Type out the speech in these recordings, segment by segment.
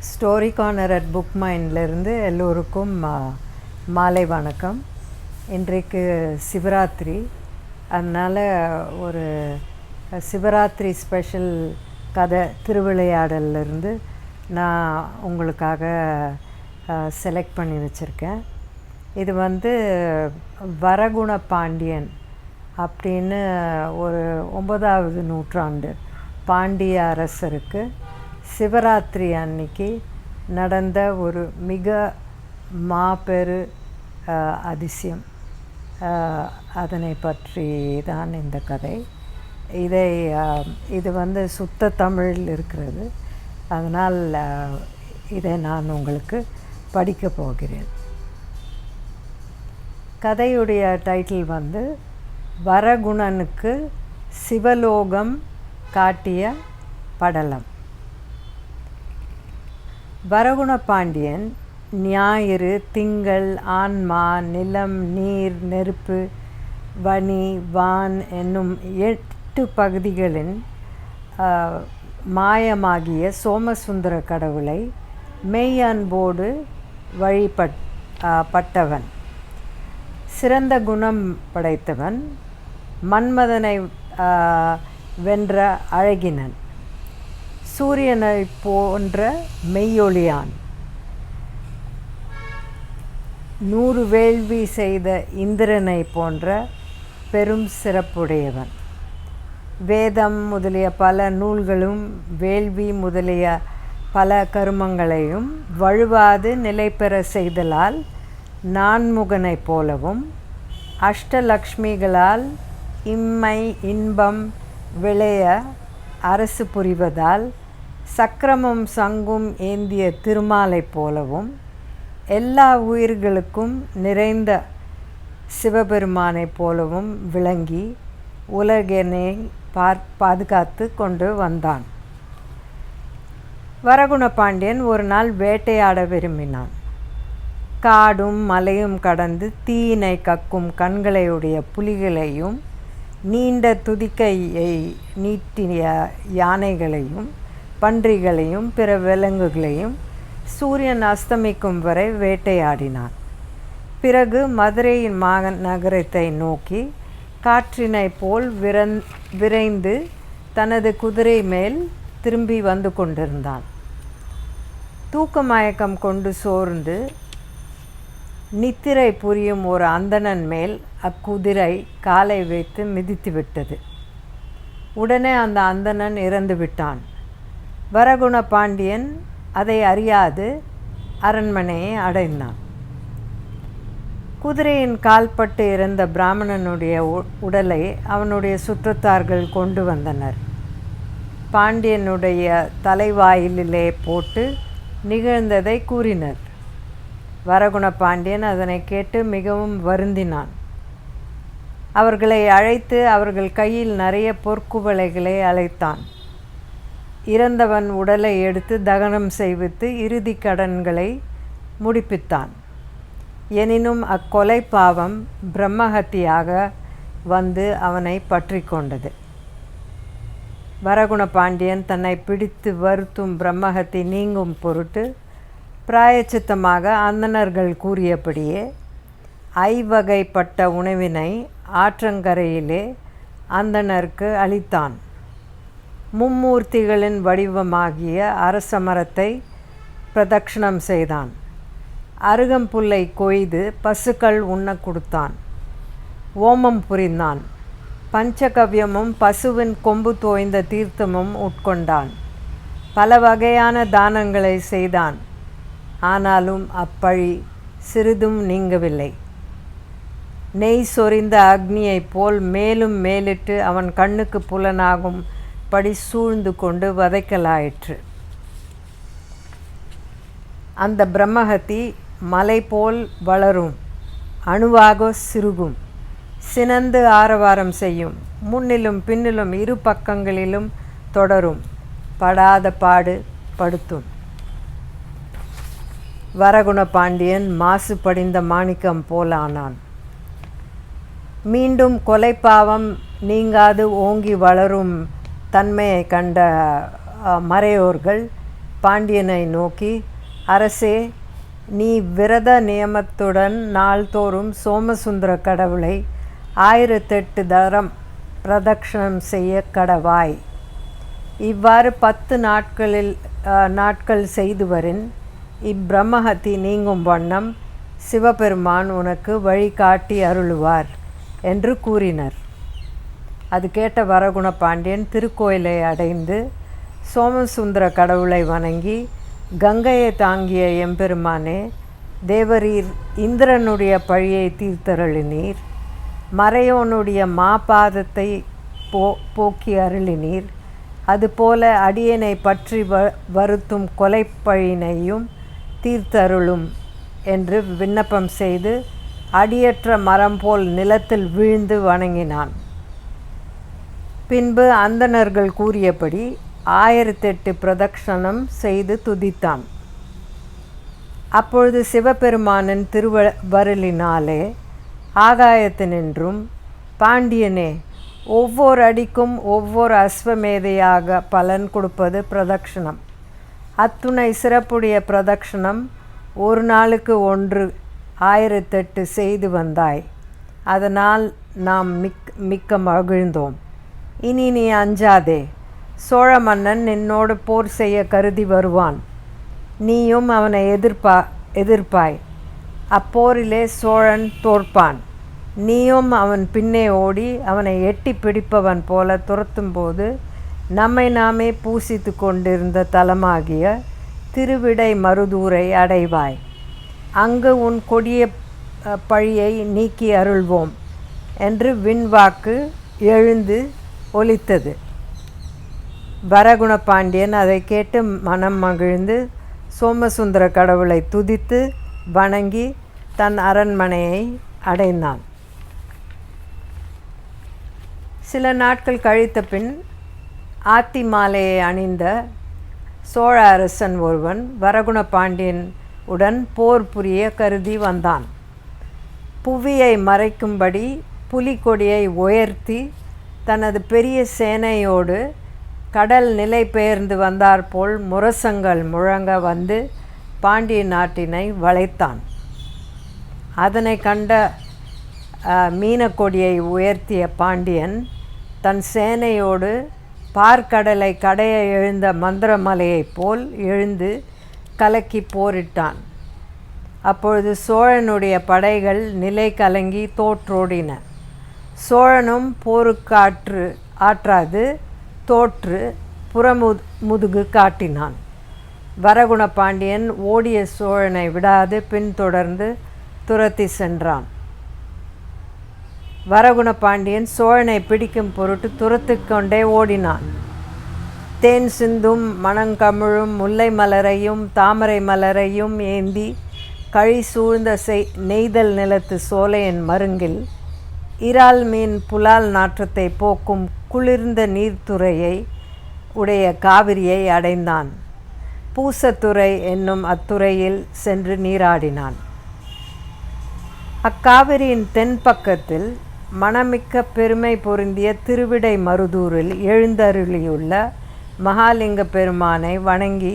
Story corner at book மைண்ட்லேருந்து எல்லோருக்கும் மாலை வணக்கம். இன்றைக்கு சிவராத்திரி, அதனால் ஒரு சிவராத்திரி ஸ்பெஷல் கதை திருவிளையாடல்லேருந்து நான் உங்களுக்காக செலக்ட் பண்ணி வச்சுருக்கேன். இது வரகுண பாண்டியன் அப்படின்னு ஒரு 9வது நூற்றாண்டு பாண்டிய அரசருக்கு சிவராத்திரி அன்னைக்கு நடந்த ஒரு மிக மாபெரு அதிசயம், அதனை பற்றி தான் இந்த கதை. இது சுத்த தமிழில் இருக்கிறது, அதனால் இதை நான் உங்களுக்கு படிக்க போகிறேன். கதையுடைய டைட்டில் வரகுணனுக்கு சிவலோகம் காட்டிய படலம். வரகுண பாண்டியன் ஞாயிறு, திங்கள், ஆன்மா, நிலம், நீர், நெருப்பு, வனி, வான் என்னும் 8 பகுதிகளின் மாயமாகிய சோமசுந்தர கடவுளை மெய் அன்போடு வழிபட்டவன். சிறந்த குணம் படைத்தவன், மன்மதனை வென்ற அழகினன், சூரியனை போன்ற மெய்யொளியான், 100 வேள்வி செய்த இந்திரனை போன்ற பெரும் சிறப்புடையவன். வேதம் முதலிய பல நூல்களும் வேள்வி முதலிய பல கருமங்களையும் வழுவாது நிலை பெற செய்தலால் நான்முகனைப் போலவும், அஷ்டலக்ஷ்மிகளால் இம்மை இன்பம் விளைய அரசு புரிவதால் சக்கரமும் சங்கும் ஏந்திய திருமாலைப் போலவும், எல்லா உயிர்களுக்கும் நிறைந்த சிவபெருமானைப் போலவும் விளங்கி உலகினை பாதுகாத்து கொண்டு வந்தான். வரகுண பாண்டியன் ஒரு நாள் வேட்டையாட விரும்பினான். காடும் மலையும் கடந்து தீயினை கக்கும் கண்களையுடைய புலிகளையும், நீண்ட துதிக்கையை நீட்டிய யானைகளையும், பன்றிகளையும், பிற விலங்குகளையும் சூரியன் அஸ்தமிக்கும் வரை வேட்டையாடினான். பிறகு மதுரையின் நகரத்தை நோக்கி காற்றினை போல் விரைந்து தனது குதிரை மேல் திரும்பி வந்து கொண்டிருந்தான். தூக்க மயக்கம் கொண்டு சோர்ந்து நித்திரை புரியும் ஒரு அந்தணன் மேல் அக்குதிரை காலை வைத்து மிதித்து விட்டது. உடனே அந்த அந்தணன் இறந்து விட்டான். வரகுண பாண்டியன் அதை அறியாது அரண்மனையை அடைந்தான். குதிரையின் கால்பட்டு இறந்த பிராமணனுடைய உடலை அவனுடைய சுற்றத்தார்கள் கொண்டு வந்தனர். பாண்டியனுடைய தலைவாயிலே போட்டு நிகழ்ந்ததை கூறினர். வரகுண பாண்டியன் அதனை கேட்டு மிகவும் வருந்தினான். அவர்களை அழைத்து அவர்கள் கையில் நிறைய பொற்குவளைகளை அழைத்தான். இறந்தவன் உடலை எடுத்து தகனம் செய்வித்து இறுதி கடன்களை முடிப்பித்தான். எனினும் அக்கொலை பாவம் பிரம்மஹத்தியாக வந்து அவனை பற்றி கொண்டது. வரகுண பாண்டியன் தன்னை பிடித்து வருத்தும் பிரம்மஹத்தி நீங்கும் பொருட்டு பிராயச்சித்தமாக அந்தணர்கள் கூறியபடியே ஐவகைப்பட்ட உணவினை ஆற்றங்கரையிலே அந்தணருக்கு அளித்தான். மும்மூர்த்திகளின் வடிவமாகிய அரச மரத்தை பிரதட்சணம் செய்தான். அருகம்புல்லை கொய்து பசுக்கள் உண்ண கொடுத்தான். ஓமம் புரிந்தான். பஞ்சகவ்யமும் பசுவின் கொம்பு தோய்ந்த தீர்த்தமும் உட்கொண்டான். பல வகையான தானங்களை செய்தான். ஆனாலும் அப்பழி சிறிதும் நீங்கவில்லை. நெய் சொரிந்த அக்னியைப் போல் மேலும் மேலிட்டு அவன் கண்ணுக்கு புலனாகும் படி சூழ்ந்து கொண்டு வதைக்கலாயிற்று. அந்த பிரம்மஹத்தி மலை போல் வளரும், அணுவாக சிறுகும், சினந்து ஆரவாரம் செய்யும், முன்னிலும் பின்னிலும் 2 பக்கங்களிலும் தொடரும், படாத பாடு படுத்தும். வரகுண பாண்டியன் மாசு படிந்த மாணிக்கம் போலானான். மீண்டும் கொலைப்பாவம் நீங்காது ஓங்கி வளரும் தன்மையை கண்ட மறையோர்கள் பாண்டியனை நோக்கி, அரசே, நீ விரத நியமத்துடன் நாள்தோறும் சோமசுந்தர கடவுளை 1008 தரம் பிரதக்ஷணம் செய்ய கடவாய். இவ்வாறு 10 நாட்கள் செய்துவரின் இப்பிரமஹத்தி நீங்கும் வண்ணம் சிவபெருமான் உனக்கு வழிகாட்டி அருளுவார் என்று கூறினர். அது கேட்ட வரகுண பாண்டியன் திருக்கோயிலை அடைந்து சோமசுந்தர கடவுளை வணங்கி, கங்கையை தாங்கிய எம்பெருமானே, தேவரீர் இந்திரனுடைய பழியை தீர்த்தருளினீர், மறையோனுடைய மாபாதத்தை போக்கி அருளினீர், அதுபோல அடியனை பற்றி வருத்தும் கொலைப்பழியினையும் தீர்த்தருளும் என்று விண்ணப்பம் செய்து அடியற்ற மரம் போல் நிலத்தில் வீழ்ந்து வணங்கினான். பின்பு அந்தணர்கள் கூறியபடி 1008 பிரதக்ஷணம் செய்து துதித்தான். அப்பொழுது சிவபெருமானின் திருவருளினாலே ஆகாயத்தினின்றும், பாண்டியனே, ஒவ்வொரு அடிக்கும் ஒவ்வொரு அஸ்வமேதையாக பலன் கொடுப்பது பிரதக்ஷணம். அத்துணை சிறப்புடைய பிரதக்ஷணம் ஒரு நாளுக்கு 1 1008 செய்து வந்தாய். அதனால் நாம் மிக்க மகிழ்ந்தோம். இனி நீ அஞ்சாதே. சோழ மன்னன் நின்னோடு போர் செய்ய கருதி வருவான். நீயும் அவனை எதிர்ப்பாய். அப்போரிலே சோழன் தோற்பான். நீயும் அவன் பின்னே ஓடி அவனை எட்டி பிடிப்பவன் போல துரத்தும்போது நம்மை நாமே பூசித்து கொண்டிருந்த தலமாகிய திருவிடை மருதூரை அடைவாய். அங்கு உன் கொடிய பழியை நீக்கி அருள்வோம் என்று விண்வாக்கு எழுந்து ஒலித்தது. வரகுண பாண்டியன் அதை கேட்டு மனம் மகிழ்ந்து சோமசுந்தர கடவுளை துதித்து வணங்கி தன் அரண்மனையை அடைந்தான். சில நாட்கள் கழித்த பின் ஆத்தி மாலையை அணிந்த சோழ அரசன் ஒருவன் வரகுண பாண்டியன் உடன் போர் புரிய கருதி வந்தான். புவியை மறைக்கும்படி புலிகொடியை உயர்த்தி தனது பெரிய சேனையோடு கடல் நிலை பெயர்ந்து வந்தாற்போல் முரசங்கள் முழங்க வந்து பாண்டிய நாட்டினை வளைத்தான். அதனை கண்ட மீனக்கொடியை உயர்த்திய பாண்டியன் தன் சேனையோடு பார்க்கடலை கடைய எழுந்த மந்திரமலையைப் போல் எழுந்து கலக்கி போரிட்டான். அப்பொழுது சோழனுடைய படைகள் நிலை கலங்கி தோற்றோடின. சோழனும் போருக்கு ஆற்றாது தோற்று புறமுதுகு காட்டினான். வரகுண பாண்டியன் ஓடிய சோழனை விடாது பின்தொடர்ந்து துரத்தி சென்றான். வரகுண பாண்டியன் சோழனை பிடிக்கும் பொருட்டு துரத்து கொண்டே ஓடினான். தேன் சிந்தும் மணங்கமிழும் முல்லை மலரையும் தாமரை மலரையும் ஏந்தி கழி சூழ்ந்த நெய்தல் நிலத்து சோலையின் மருங்கில் இறால் மீன் புலால் நாற்றத்தை போக்கும் குளிர்ந்த நீர்த்துறையை உடைய காவிரியை அடைந்தான். பூசத்துறை என்னும் அத்துறையில் சென்று நீராடினான். அக்காவிரியின் தென்பக்கத்தில் மணமிக்க பெருமை பொருந்திய திருவிடை மருதூரில் எழுந்தருளியுள்ள மகாலிங்க பெருமானை வணங்கி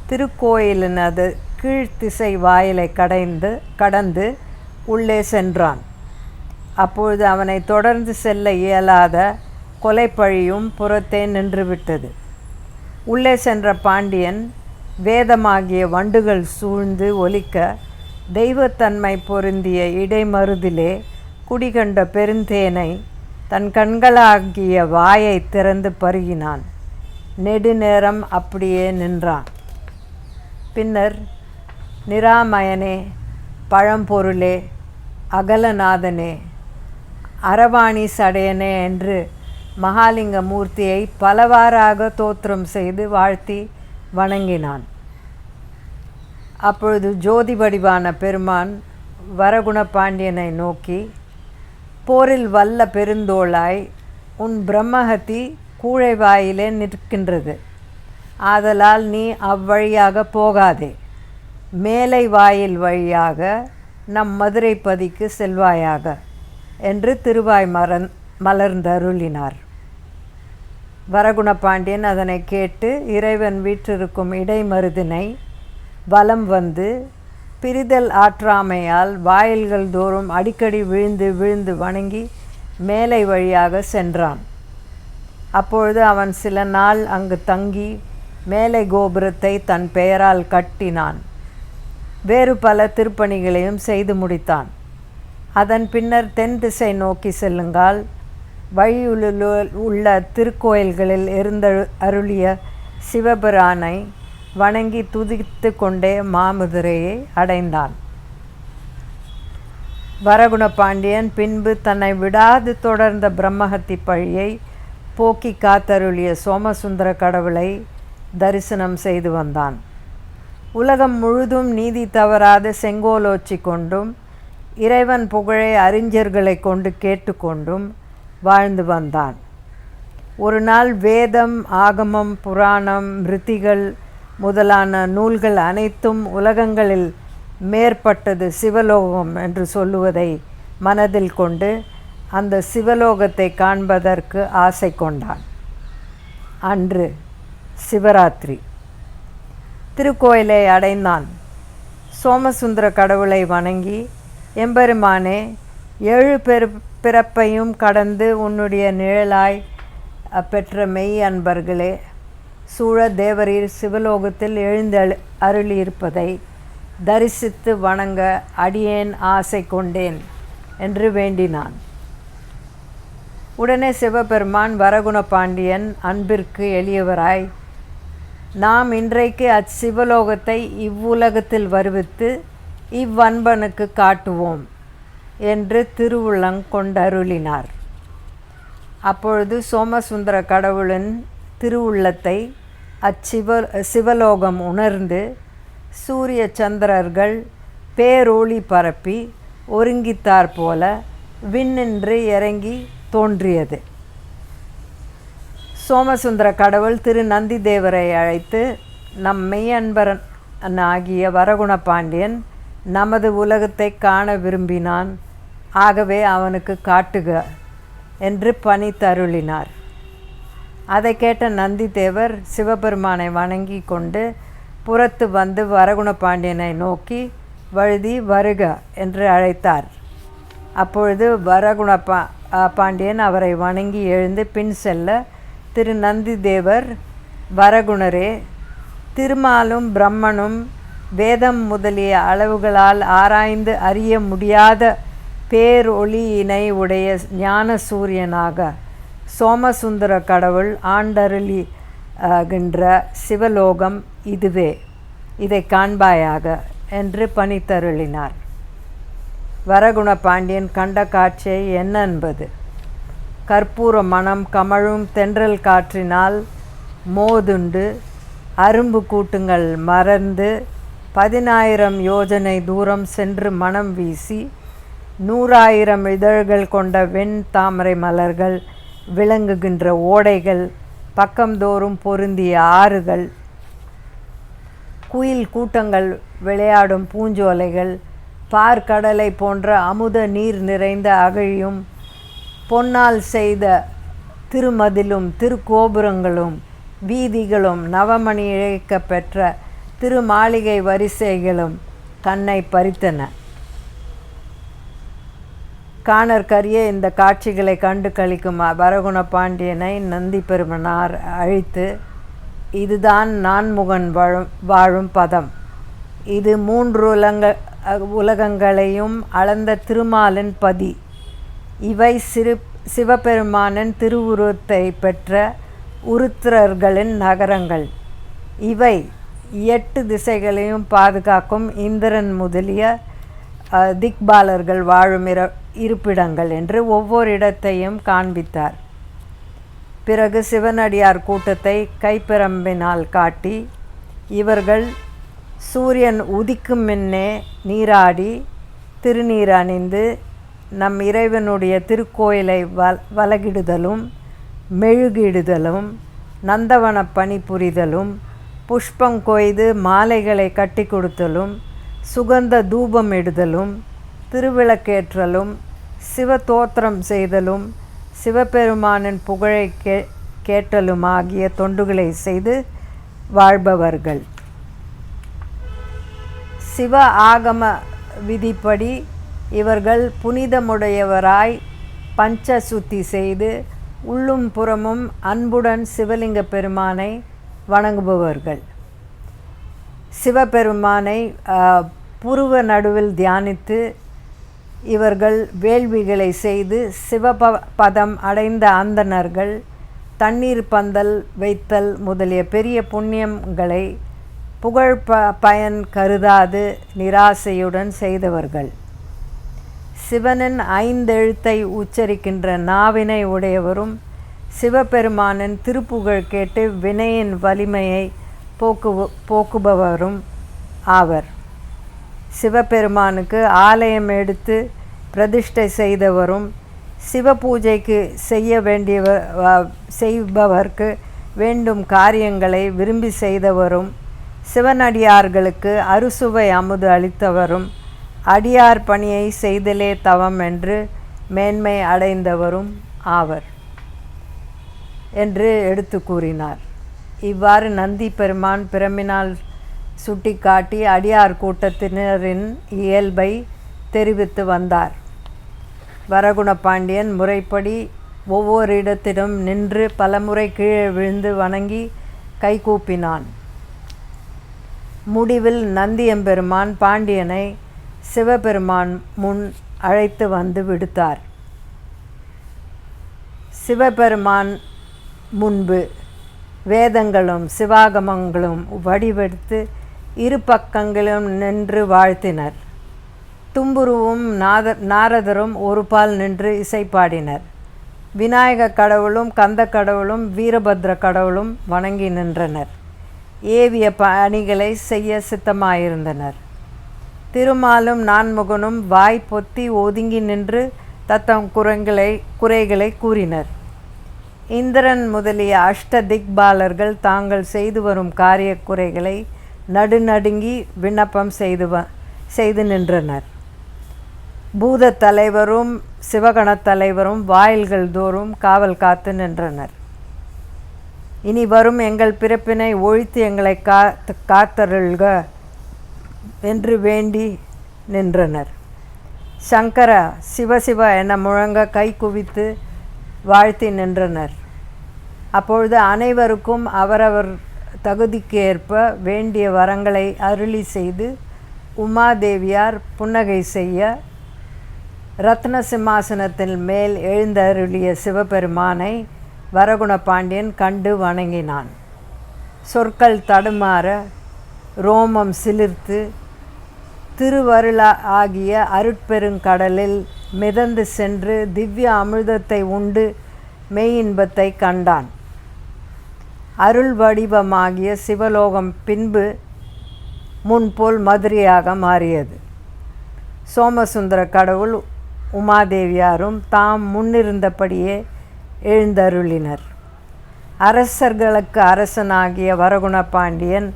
திருக்கோயிலினது கீழ்த்திசை வாயிலை கடந்து உள்ளே சென்றான். அப்பொழுது அவனை தொடர்ந்து செல்ல இயலாத கொலைப்பழியும் புறத்தே நின்றுவிட்டது. உள்ளே சென்ற பாண்டியன் வேதமாகிய வண்டுகள் சூழ்ந்து ஒலிக்க தெய்வத்தன்மை பொருந்திய இடைமருதிலே குடிகண்ட பெருந்தேனை தன் கண்களாகிய வாயை திறந்து பருகினான். நெடுநேரம் அப்படியே நின்றான். பின்னர், நிராமயனே, பழம்பொருளே, அகலநாதனே, அரவாணி சடையனே என்று மகாலிங்க மூர்த்தியை பலவாறாக தோத்திரம் செய்து வாழ்த்தி வணங்கினான். அப்பொழுது ஜோதி வடிவான பெருமான் வரகுண பாண்டியனை நோக்கி, போரில் வல்ல பெருந்தோளாய், உன் பிரம்மஹத்தி கூழை வாயிலே நிற்கின்றது. ஆதலால் நீ அவ்வழியாக போகாதே. மேலை வாயில் வழியாக நம் மதுரைப்பதிக்கு செல்வாயாக என்று திருவாய் மலர்ந்தருளினார். வரகுணபாண்டியன் அதனை கேட்டு இறைவன் வீற்றிருக்கும் இடைமருதினை வலம் வந்து பிரிதல் ஆற்றாமையால் வாயில்கள் தோறும் அடிக்கடி விழுந்து விழுந்து வணங்கி மேலை வழியாக சென்றான். அப்பொழுது அவன் சில நாள் அங்கு தங்கி மேலை கோபுரத்தை தன் பெயரால் கட்டினான். வேறு பல திருப்பணிகளையும் செய்து முடித்தான். அதன் பின்னர் தென் திசை நோக்கி செல்லுங்கால் வழியுள்ள உள்ள திருக்கோயில்களில் அருளிய சிவபிரானை வணங்கி துதித்து கொண்டே மாமதுரையை அடைந்தான். வரகுணபாண்டியன் பின்பு தன்னை விடாது தொடர்ந்த பிரம்மஹத்தி பழியை போக்கி காத்தருளிய சோமசுந்தர கடவுளை தரிசனம் செய்து வந்தான். உலகம் முழுதும் நீதி தவறாது செங்கோலோச்சி கொண்டும் இறைவன் புகழை அறிஞர்களை கொண்டு கேட்டுக்கொண்டும் வாழ்ந்து வந்தான். ஒரு நாள் வேதம், ஆகமம், புராணம், மிருத்திகள் முதலான நூல்கள் அனைத்தும் உலகங்களில் மேற்பட்டது சிவலோகம் என்று சொல்லுவதை மனதில் கொண்டு அந்த சிவலோகத்தை காண்பதற்கு ஆசை கொண்டான். அன்று சிவராத்திரி. திருக்கோயிலை அடைந்தான். சோமசுந்தர கடவுளை வணங்கி, எம்பெருமானே, 7 பிறப்பையும் கடந்து உன்னுடைய நிழலாய் பெற்ற மெய் அன்பர்களே சூழ தேவரீர் சிவலோகத்தில் எழுந்து அருளியிருப்பதை தரிசித்து வணங்க அடியேன் ஆசை கொண்டேன் என்று வேண்டினான். உடனே சிவபெருமான் வரகுணபாண்டியன் அன்பிற்கு எளியவராய், நாம் இன்றைக்கு அச்சிவலோகத்தை இவ்வுலகத்தில் வருவித்து இவ்வன்பனுக்கு காட்டுவோம் என்று திருவுள்ளங்கொண்டருளினார். அப்பொழுது சோமசுந்தர கடவுளின் திருவுள்ளத்தை சிவலோகம் உணர்ந்து சூரிய சந்திரர்கள் பேரொளி பரப்பி ஒருங்கித்தார் போல விண்ணின்று இறங்கி தோன்றியது. சோமசுந்தர கடவுள் திரு நந்தி தேவரை அழைத்து, நம் மெய்யன்பரன் ஆகிய வரகுணபாண்டியன் நமது உலகத்தை காண விரும்பினான், ஆகவே அவனுக்கு காட்டுக என்று பணித்தருளினார். அதை கேட்ட நந்தி தேவர் சிவபெருமானை வணங்கி கொண்டு புறத்து வந்து வரகுணபாண்டியனை நோக்கி வழுதி வருக என்று அழைத்தார். அப்பொழுது பாண்டியன் அவரை வணங்கி எழுந்து பின் செல்ல, திரு நந்தி தேவர், வரகுணரே, திருமாலும் பிரம்மனும் வேதம் முதலிய அளவுகளால் ஆராய்ந்து அறிய முடியாத பேரொளியினை உடைய ஞான சூரியனாக சோமசுந்தர கடவுள் ஆண்டருளிகின்ற சிவலோகம் இதுவே, இதை காண்பாயாக என்று பணித்தருளினார். வரகுணபாண்டியன் கண்ட காட்சியை என்ன என்பது? கற்பூர மணம் கமழும் தென்றல் காற்றினால் மோதுண்டு அரும்பு கூட்டுங்கள் மறந்து 10,000 யோஜனை தூரம் சென்று மனம் வீசி 100,000 இதழ்கள் கொண்ட வெண் தாமரை மலர்கள் விளங்குகின்ற ஓடைகள், பக்கம்தோறும் பொருந்திய ஆறுகள், குயில் கூட்டங்கள் விளையாடும் பூஞ்சோலைகள், பார்க்கடலை போன்ற அமுத நீர் நிறைந்த அகழியும், பொன்னால் செய்த திருமதிலும் திருக்கோபுரங்களும் வீதிகளும் நவமணி இழைக்க பெற்ற திருமாளிகை வரிசைகளும் கண்ணை பறித்தன. காணற்கரிய இந்த காட்சிகளை கண்டு கழிக்கும் வரகுணபாண்டியனை நந்தி பெருமனார் அழைத்து, இதுதான் நான்முகன் வாழும் பதம், இது 3 உலகங்களையும் அளந்த திருமாலின் பதி, இவை சிவபெருமானின் திருவுருவத்தை பெற்ற உருத்திரர்களின் நகரங்கள், இவை 8 திசைகளையும் பாதுகாக்கும் இந்திரன் முதலிய திக்பாலர்கள் வாழும் இருப்பிடங்கள் என்று ஒவ்வொரு இடத்தையும் காண்பித்தார். பிறகு சிவனடியார் கூட்டத்தை கைப்பிரம்பினால் காட்டி, இவர்கள் சூரியன் உதிக்கும் முன்னே நீராடி திருநீர் அணிந்து நம் இறைவனுடைய திருக்கோயிலை வலகிடுதலும் மெழுகிடுதலும் நந்தவன பணி புரிதலும் புஷ்பம் கொய்து மாலைகளை கட்டி கொடுத்தலும் சுகந்த தூபம் இடுதலும் திருவிளக்கேற்றலும் சிவதோத்திரம் செய்தலும் சிவபெருமானின் புகழை கேட்டலும் ஆகிய தொண்டுகளை செய்து வாழ்பவர்கள். சிவ ஆகம விதிப்படி இவர்கள் புனிதமுடையவராய் பஞ்ச சுத்தி செய்து உள்ளும் புறமும் அன்புடன் சிவலிங்க பெருமானை வணங்குபவர்கள். சிவபெருமானை புருவ நடுவில் தியானித்து இவர்கள் வேள்விகளை செய்து சிவபதம் அடைந்த அந்தணர்கள் தண்ணீர் பந்தல் வைத்தல் முதலிய பெரிய புண்ணியங்களை புகழ் பயன் கருதாது நிராசையுடன் செய்தவர்கள். சிவனின் 5 எழுத்தை உச்சரிக்கின்ற நாவினை உடையவரும் சிவபெருமானின் திருப்புகழ் கேட்டு வினையின் வலிமையை போக்குபவரும் ஆவர். சிவபெருமானுக்கு ஆலயம் எடுத்து பிரதிஷ்டை செய்தவரும் சிவ பூஜைக்கு செய்பவர்க்கு வேண்டும் காரியங்களை விரும்பி செய்தவரும் சிவனடியார்களுக்கு அறுசுவை அமுது அளித்தவரும் அடியார் பணியை செய்தலே தவம் என்று மேன்மை அடைந்தவரும் ஆவர் என்று எடுத்து கூறினார். இவ்வாறு நந்தி பெருமான் பிரமினால் சுட்டிக்காட்டி அடியார் கூட்டத்தினரின் இயல்பை தெரிவித்து வந்தார். வரகுண பாண்டியன் முறைப்படி ஒவ்வொரு இடத்திலும் நின்று பலமுறை கீழே விழுந்து வணங்கி கைகூப்பினான். முடிவில் நந்தியம்பெருமான் பாண்டியனை சிவபெருமான் முன் அழைத்து வந்து விடுத்தார். சிவபெருமான் முன்பு வேதங்களும் சிவாகமங்களும் வடிவெடுத்து இரு பக்கங்களும் நின்று வாழ்த்தினர். தும்புருவும் நாரதரும் ஒரு பால் நின்று இசைப்பாடினர். விநாயக கடவுளும் கந்த கடவுளும் வீரபத்ர கடவுளும் வணங்கி நின்றனர். ஏவிய பணிகளை செய்ய சித்தமாயிருந்தனர். திருமாலும் நான்முகனும் வாய் பொத்தி ஒதுங்கி நின்று தத்தம் குறைகளை கூறினர். இந்திரன் முதலிய அஷ்ட திக்பாலர்கள் தாங்கள் செய்து வரும் காரிய குறைகளை நடுநடுங்கி விண்ணப்பம் செய்து நின்றனர். பூத தலைவரும் சிவகணத் தலைவரும் வாயில்கள் தோறும் காவல் காத்து நின்றனர். இனி வரும் எங்கள் பிறப்பினை ஒழித்து எங்களை காத்தருள்க என்று வேண்டி நின்றனர். சங்கரா சிவசிவ என முழங்க கை குவித்து வாழ்த்தி நின்றனர். அப்பொழுது அனைவருக்கும் அவரவர் தகுதிக்கு ஏற்ப வேண்டிய வரங்களை அருளி செய்து உமாதேவியார் புன்னகை செய்ய ரத்ன சிம்மாசனத்தின் மேல் எழுந்தருளிய சிவபெருமானை வரகுண பாண்டியன் கண்டு வணங்கினான். சொற்கள் தடுமாற ரோமம் சிலிர்த்து திருவருளா ஆகிய அருட்பெருங்கடலில் மிதந்து சென்று திவ்ய அமிர்தத்தை உண்டு மெய்யின்பத்தை கண்டான். அருள் வடிவமாகிய சிவலோகம் பின்பு முன்போல் மதுரையாக மாறியது. சோமசுந்தர கடவுள் உமாதேவியாரும் தாம் முன்னிருந்தபடியே எழுந்தருளினர். அரசர்களுக்கு அரசனாகிய வரகுண பாண்டியன்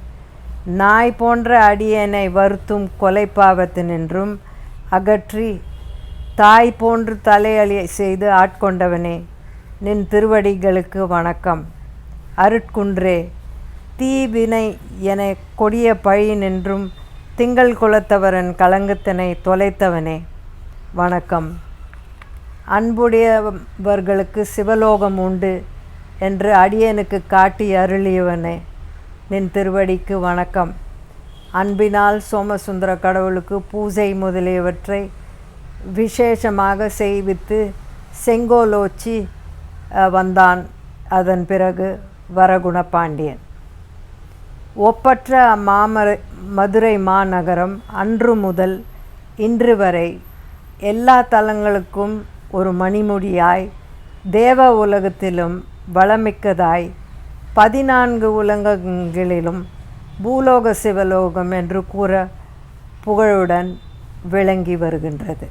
நாய் போன்ற அடியேனை வருத்தும் கொலைப்பாவத்தினின்றும் அகற்றி தாய் போன்று தலையளி செய்து ஆட்கொண்டவனே, நின் திருவடிகளுக்கு வணக்கம். அருட்குன்றே, தீவினை என கொடிய பழி நின்றும் திங்கள் குலத்தவரன் களங்கத்தினை தொலைத்தவனே வணக்கம். அன்புடையவர்களுக்கு சிவலோகம் உண்டு என்று அடியேனுக்கு காட்டி அருளியவனே, நின் திருவடிக்கு வணக்கம். அன்பினால் சோமசுந்தர கடவுளுக்கு பூஜை முதலியவற்றை விசேஷமாக செய்வித்து செங்கோலோச்சி வந்தான். அதன் பிறகு வரகுண பாண்டியன். ஒப்பற்ற மதுரை மாநகரம் அன்று முதல் இன்று வரை எல்லா தலங்களுக்கும் ஒரு மணிமுடியாய், தேவ உலகத்திலும் வளமிக்கதாய், 14 உலகங்களிலும் பூலோக சிவலோகம் என்று கூற புகழுடன் விளங்கி வருகின்றது.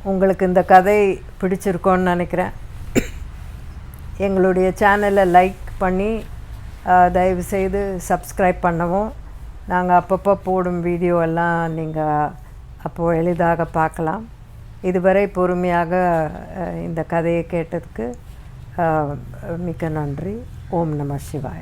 உங்களுக்கு இந்த கதை பிடிச்சிருக்கோன்னு நினைக்கிறேன். எங்களுடைய சேனலை லைக் பண்ணி தயவுசெய்து சப்ஸ்கிரைப் பண்ணவும். நாங்கள் அப்பப்போ போடும் வீடியோ எல்லாம் நீங்கள் அப்போது எளிதாக பார்க்கலாம். இதுவரை பொறுமையாக இந்த கதையை கேட்டதுக்கு மிக்க நன்றி. ஓம் நம சிவாய.